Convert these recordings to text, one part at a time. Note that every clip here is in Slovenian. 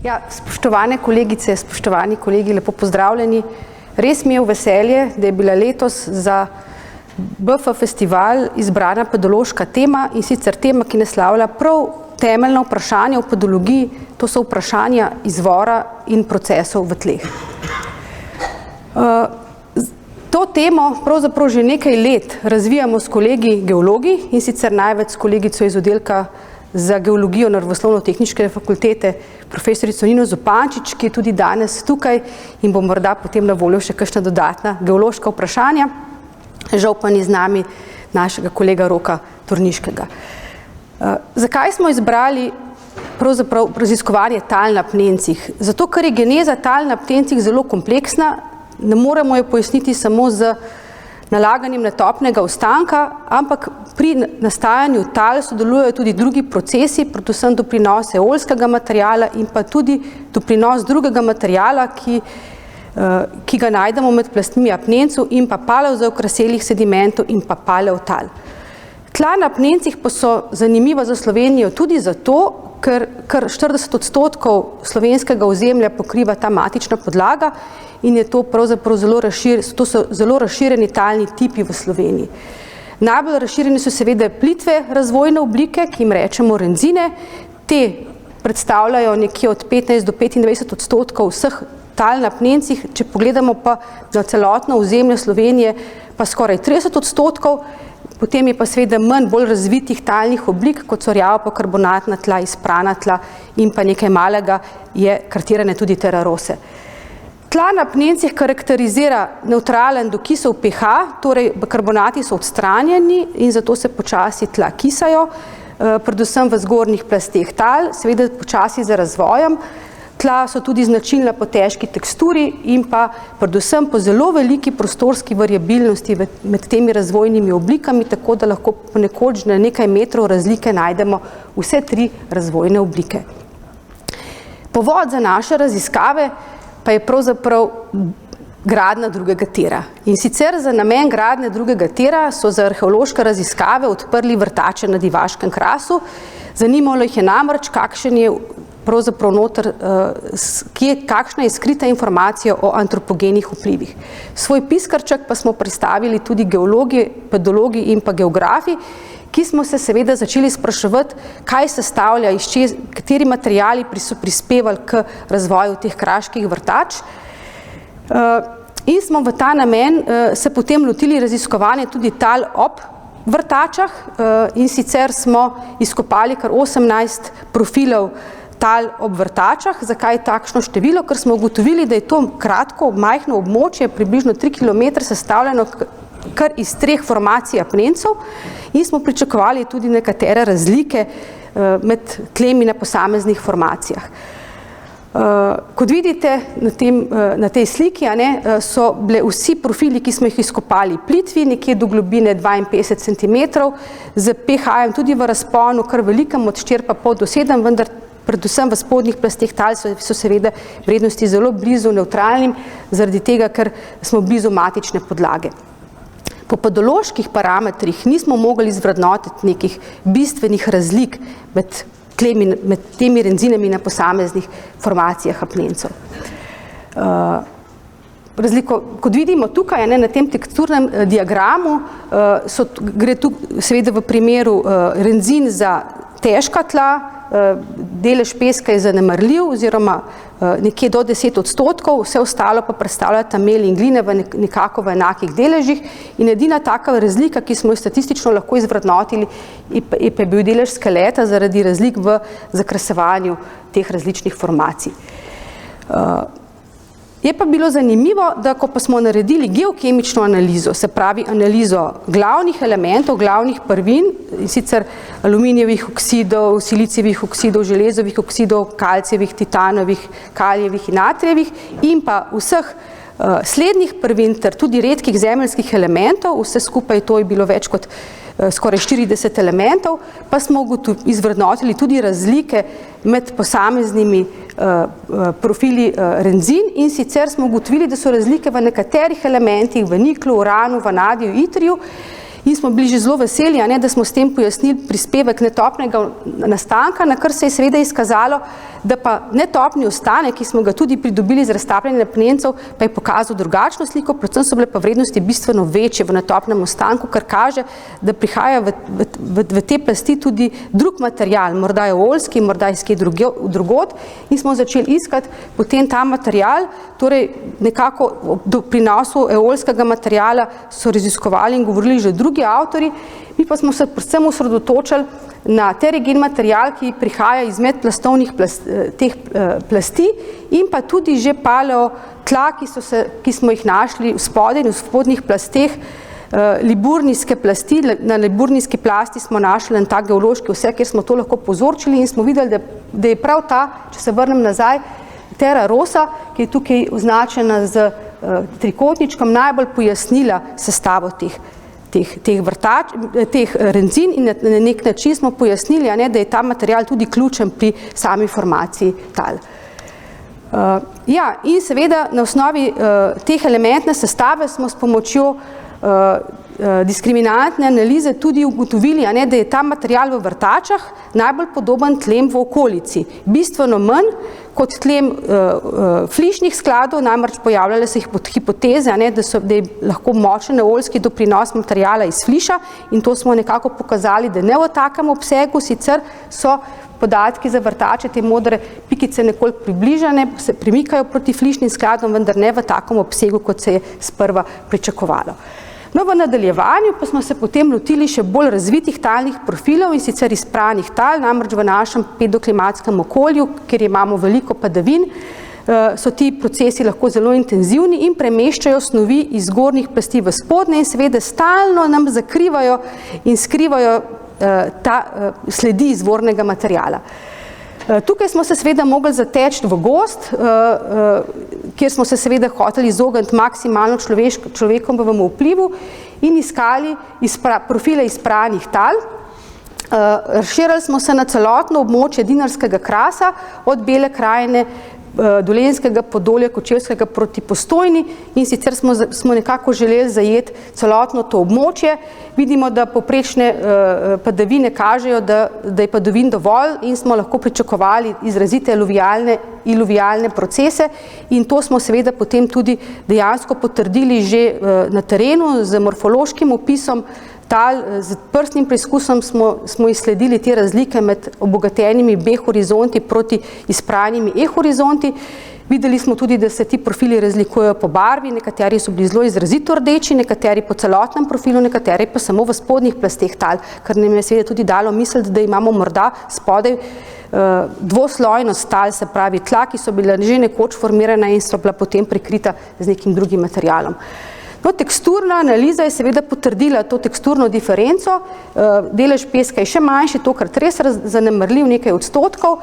Ja, spoštovane kolegice, spoštovani kolegi, lepo pozdravljeni. Res mi je v veselje, da je bila letos za BF festival izbrana pedološka tema, in sicer tema, ki naslavlja prav temeljna vprašanja v pedologiji, to so vprašanja izvora in procesov v tleh. To temo pravzaprav že nekaj let razvijamo s kolegi geologi, in sicer največ s kolegico iz oddelka za geologijo Naravoslovno-tehniške fakultete, profesorico Nino Zupančič, ki je tudi danes tukaj in bo morda potem na voljo še kakšna dodatna geološka vprašanja. Žal pa ni z nami našega kolega Roka Torniškega. Zakaj smo izbrali pravzaprav raziskovanje tal na apnencih? Zato, ker je geneza tal na apnencih zelo kompleksna, ne moremo jo pojasniti samo z nalaganjem netopnega ostanka, ampak pri nastajanju tal sodelujejo tudi drugi procesi, predvsem doprinos eolskega materijala in pa tudi doprinos drugega materijala, ki ga najdemo med plastmi apnencov in pa paleozaokraselih sedimentov in pa paleotal. Tla na apnencih pa so zanimiva za Slovenijo tudi zato, ker 40% slovenskega ozemlja pokriva ta matična podlaga in je to pravzaprav zelo razširjeni talni tipi v Sloveniji. Najbolj razširjeni so seveda plitve razvojne oblike, ki jim rečemo renzine. Te predstavljajo nekje od 15 do 25% vseh tal na apnencih, če pogledamo pa za celotno ozemlje Slovenije pa skoraj 30%, potem je pa seveda manj bolj razvitih talnih oblik, kot so rjavopokarbonatna tla, izprana tla in pa nekaj malega je kartirane tudi terarose. Tla na apnencih karakterizira nevtralen do kisel pH, torej karbonati so odstranjeni in zato se počasi tla kisajo, predvsem v zgornjih plasteh tal, seveda počasi za razvojem. Tla so tudi značilna po težki teksturi in pa predvsem po zelo veliki prostorski variabilnosti med temi razvojnimi oblikami, tako da lahko ponekod na nekaj metrov razlike najdemo vse tri razvojne oblike. Povod za naše raziskave pa je pravzaprav gradnja drugega tira. In sicer za namen gradnje drugega tira so za arheološke raziskave odprli vrtače na Divaškem krasu. Zanimalo jih je namreč, kakšen je pravzaprav noter, kakšna je skrita informacija o antropogenih vplivih. Svoj piskarček pa smo predstavili tudi geologi, pedologi in pa geografi, ki smo se seveda začeli spraševati, kaj sestavlja, kateri materijali so prispevali k razvoju teh kraških vrtač. In smo v ta namen se potem lotili raziskovanja tudi tal ob vrtačah, in sicer smo izkopali kar 18 profilov tal ob vrtačah. Zakaj takšno število? Ker smo ugotovili, da je to kratko, majhno območje, približno 3 km sestavljeno kar iz 3 formacij apnencov in smo pričakovali tudi nekatere razlike med tlemi na posameznih formacijah. Kot vidite na tej sliki, so bile vsi profili, ki smo jih izkopali, plitvi, nekje do globine 52 cm, z pH-jem tudi v razponu, kar velikem od 4,5 do 7, vendar predvsem v spodnjih plasteh tal so seveda vrednosti zelo blizu nevtralnim, zaradi tega, ker smo blizu matične podlage. Po pedoloških parametrih nismo mogli izvrednotiti nekih bistvenih razlik med temi renzinami na posameznih formacijah apnencov. Kot vidimo tukaj, na tem teksturnem diagramu, gre tu seveda v primeru renzin za težka tla, delež peska je zanemarljiv oziroma nekje do 10%, vse ostalo pa predstavlja tamel in gline nekako v enakih deležih in edina taka razlika, ki smo jo statistično lahko izvrednotili, je pa bil delež skeleta zaradi razlik v zakrasevanju teh različnih formacij. Je pa bilo zanimivo, da ko pa smo naredili geokemično analizo, se pravi analizo glavnih elementov, glavnih prvin, in sicer aluminijevih oksidov, silicijevih oksidov, železovih oksidov, kalcijevih, titanovih, kalijevih in natrijevih in pa vseh slednjih prvin ter tudi redkih zemeljskih elementov, vse skupaj to je bilo več kot skoraj 40 elementov, pa smo izvrednotili tudi razlike med posameznimi profili renzin in sicer smo ugotovili, da so razlike v nekaterih elementih, v niklu, uranu, vanadiju, itriju in smo bili že zelo veseli, da smo s tem pojasnili prispevek netopnega nastanka, na kar se je seveda izkazalo, da pa netopni ostanek, ki smo ga tudi pridobili z raztapljanjem apnencev, pa je pokazal drugačno sliko, predvsem so bile pa vrednosti bistveno večje v netopnem ostanku, kar kaže, da prihaja v te plasti tudi drug material, morda je oljski, morda je kje drugod, in smo začeli iskati potem ta material, torej nekako do prinosu eolskega materijala so raziskovali in govorili že drugi avtori, mi pa smo se predvsem osredotočili na teregen material, ki prihaja izmed plastovnih teh plasti in pa tudi že paleo tla, ki smo jih našli v spodaj in v spodnjih plasteh liburnijske plasti. Na liburnijski plasti smo našli en tak geološki vseg, kjer smo to lahko pozorčili in smo videli, da je prav ta, če se vrnem nazaj, Terra Rosa, ki je tukaj označena z trikotničkom, najbolj pojasnila sestavo teh rencin in na nek način smo pojasnili, da je ta material tudi ključen pri sami formaciji tal. In seveda na osnovi teh elementne sestave smo s pomočjo diskriminantne analize tudi ugotovili, da je ta material v vrtačah najbolj podoben tlem v okolici. Bistveno manj kot tlem flišnih skladov, namreč pojavljale se hipoteze, da je lahko močen eolski doprinos materijala iz fliša in to smo nekako pokazali, da ne v takem obsegu, sicer so podatki za vrtače, te modre pikice nekoliko približane, se premikajo proti flišnim skladom, vendar ne v takem obsegu, kot se je sprva pričakovalo. No, v nadaljevanju pa smo se potem lotili še bolj razvitih talnih profilov in sicer izpranih tal, namreč v našem pedoklimatskem okolju, kjer imamo veliko padavin, so ti procesi lahko zelo intenzivni in premeščajo snovi iz zgornjih plasti v spodnje in seveda stalno nam zakrivajo in skrivajo sledi izvornega materijala. Tukaj smo se seveda mogli zateči v gozd, kjer smo se seveda hoteli izogniti maksimalno človekovemu vplivu in iskali profile izpranih tal. Razširili smo se na celotno območje Dinarskega krasa, od Bele krajine, Dolenjskega podolja, Kočevskega proti Postojni in sicer smo nekako želeli zajeti celotno to območje. Vidimo, da povprečne padavine kažejo, da je padavin dovolj in smo lahko pričakovali izrazite iluvialne procese in to smo seveda potem tudi dejansko potrdili že na terenu z morfološkim opisom tal. Z prstnim preizkusom smo izsledili te razlike med obogatenimi B horizonti proti izpranimi E horizonti. Videli smo tudi, da se ti profili razlikujejo po barvi, nekateri so bili zelo izrazito rdeči, nekateri po celotnem profilu, nekateri pa samo v spodnjih plasteh tal, kar nam je seveda tudi dalo misliti, da imamo morda spodaj dvoslojnost tal, se pravi tla, ki so bila že nekoč formirana in so bila potem prekrita z nekim drugim materialom. No, teksturna analiza je seveda potrdila to teksturno diferenco, delež peska je še manjši, tokrat res zanemrljiv, nekaj odstotkov.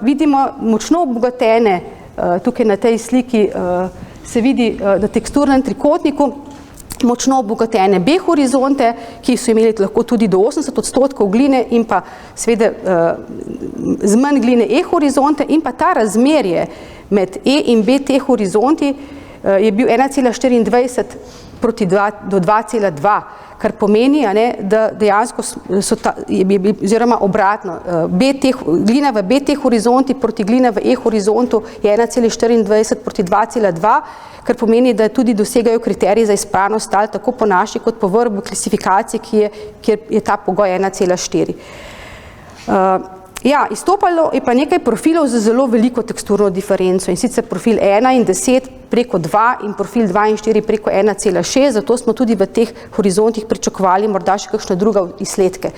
Vidimo močno obogatene, tukaj na tej sliki se vidi na teksturnem trikotniku, močno obogatene B horizonte, ki so imeli lahko tudi do 80% gline in pa seveda z manj gline E horizonte in pa ta razmerje med E in B te horizonti je bil 1,24 proti 2 do 2,2, kar pomeni, da dejansko oziroma obratno, glina v B te horizonti proti glina v E horizontu je 1,24 proti 2,2, kar pomeni, da tudi dosegajo kriteriji za izpranost tal, tako po naši kot po vrhu klasifikaciji, kjer je ta pogoj 1,4. Izstopalo je pa nekaj profilov z zelo veliko teksturno diferenco in sicer profil 1 in 10 preko 2 in profil 2 in 4 preko 1,6, zato smo tudi v teh horizontih pričakovali morda še kakšne druge izsledke.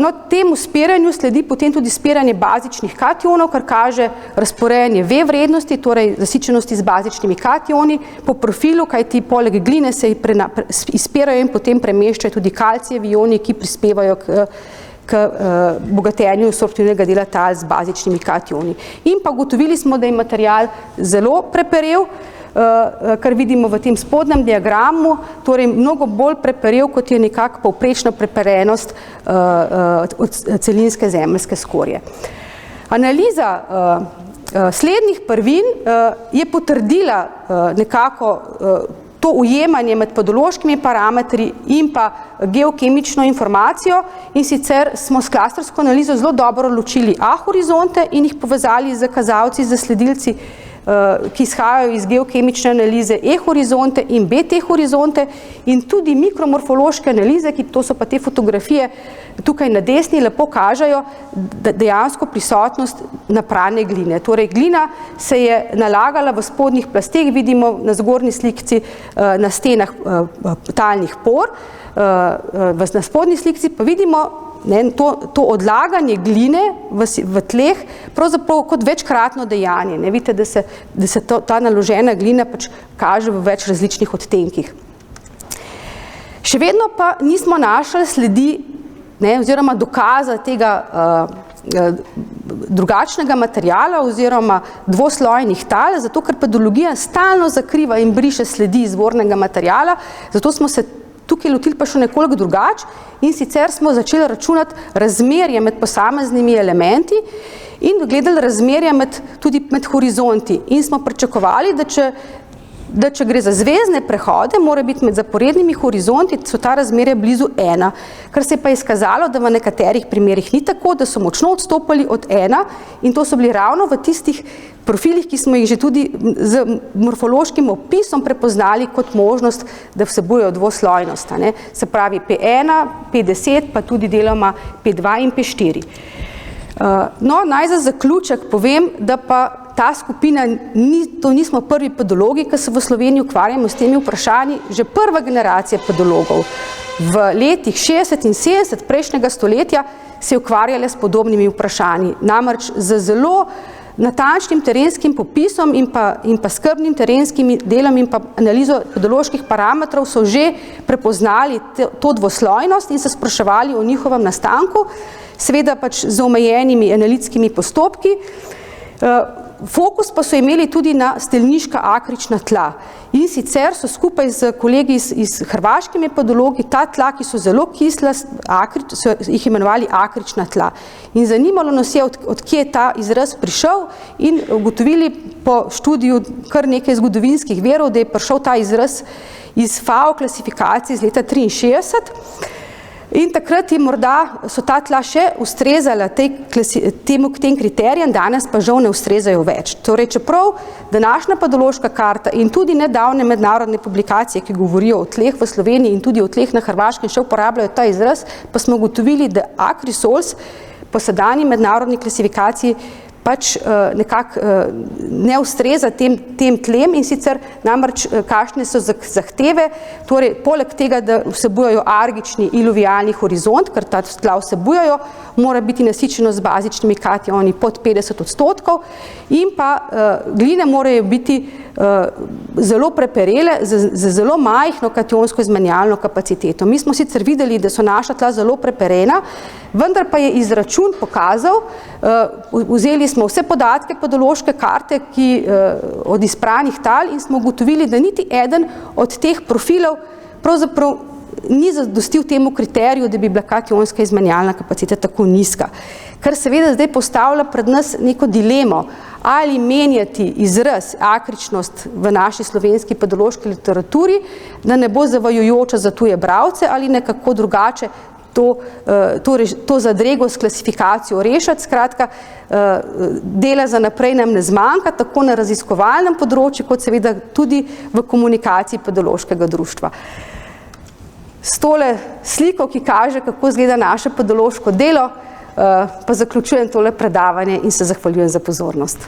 No, temu spiranju sledi potem tudi spiranje bazičnih kationov, kar kaže razporejanje V vrednosti, torej zasičenosti z bazičnimi kationi po profilu, kajti poleg gline se izpirajo in potem premeščajo tudi kalcijevi ioni, ki prispevajo k bogatenju sorptivnega dela tal z bazičnimi kationi. In pa ugotovili smo, da je material zelo preperel, kar vidimo v tem spodnjem diagramu, torej mnogo bolj preperel, kot je nekako povprečna preperenost celinske zemeljske skorje. Analiza slednjih prvin je potrdila nekako to ujemanje med podološkimi parametri in pa geokemično informacijo, in sicer smo s klastersko analizo zelo dobro ločili A horizonte in jih povezali z kazalci, z sledilci, ki izhajajo iz geokemične analize, E horizonte in BT horizonte, in tudi mikromorfološke analize, ki to so pa te fotografije tukaj na desni, lepo kažejo dejansko prisotnost naprane gline. Torej, glina se je nalagala v spodnjih plasteh, vidimo na zgornji slikci na stenah talnih por, na spodnji slikci pa vidimo to odlaganje gline v tleh, pravzaprav kot večkratno dejanje. Vidite, da se ta naložena glina pač kaže v več različnih odtenkih. Še vedno pa nismo našli sledi oziroma dokaza tega drugačnega materijala oziroma dvoslojnih tal, zato ker pedologija stalno zakriva in briše sledi izvornega materijala, zato smo se tukaj lotili pa še nekoliko drugače, in sicer smo začeli računati razmerje med posameznimi elementi in gledali razmerje tudi med horizonti. In smo pričakovali, da če gre za zvezdne prehode, mora biti med zaporednimi horizonti, so ta razmerja blizu 1. Kar se je pa izkazalo, da v nekaterih primerih ni tako, da so močno odstopali od 1, in to so bili ravno v tistih profilih, ki smo jih že tudi z morfološkim opisom prepoznali kot možnost, da vsebujejo dvoslojnost. Se pravi P1, P10, pa tudi deloma P2 in P4. No, naj za zaključek povem, da pa ta skupina, to nismo prvi pedologi, ki se v Sloveniji ukvarjamo s temi vprašanji, že prva generacija pedologov v letih 60 in 70 prejšnjega stoletja se je ukvarjala s podobnimi vprašanji. Namreč z zelo natančnim terenskim popisom in pa skrbnim terenskim delom in pa analizo pedoloških parametrov so že prepoznali to dvoslojnost in se spraševali o njihovem nastanku, seveda pač z omejenimi analitskimi postopki. Fokus pa so imeli tudi na stelniška akrična tla. In sicer so skupaj z kolegi iz hrvaškimi pedologi ta tla, ki so zelo kisla, so jih imenovali akrična tla. In zanimalo nas je, od kje je ta izraz prišel, in ugotovili po študiju kar nekaj zgodovinskih virov, da je prišel ta izraz iz FAO klasifikacije iz leta 1963. In takrat morda so ta tla še ustrezala tem kriterijem, danes pa žal ne ustrezajo več. Torej, čeprav današnja pedološka karta in tudi nedavne mednarodne publikacije, ki govorijo o tleh v Sloveniji in tudi o tleh na Hrvaškem, še uporabljajo ta izraz, pa smo ugotovili, da Akrisols po sedanji mednarodni klasifikaciji pač nekako ne ustreza tem tlem, in sicer namreč kakšne so zahteve, torej poleg tega, da vsebujajo argični iluvialni horizont, ker ta tla vsebujajo, mora biti nasičenost z bazičnimi kationi pod 50%, in pa gline morajo biti zelo preperele, z zelo majhno kationsko izmenjalno kapaciteto. Mi smo sicer videli, da so naša tla zelo preperena, vendar pa je izračun pokazal, vzeli smo vse podatke pedološke karte od izbranih tal in smo ugotovili, da niti eden od teh profilov pravzaprav ni zadostil temu kriteriju, da bi bila kationska izmenjalna kapaciteta tako nizka. Kar seveda zdaj postavlja pred nas neko dilemo, ali menjati izraz akričnost v naši slovenski pedološki literaturi, da ne bo zavajajoča za tuje bralce, ali nekako drugače to zadrego s klasifikacijo rešiti. Skratka, dela za naprej nam ne zmanjka, tako na raziskovalnem področju, kot seveda tudi v komunikaciji pedološkega društva. S tole sliko, ki kaže, kako izgleda naše pedološko delo, pa zaključujem tole predavanje in se zahvaljujem za pozornost.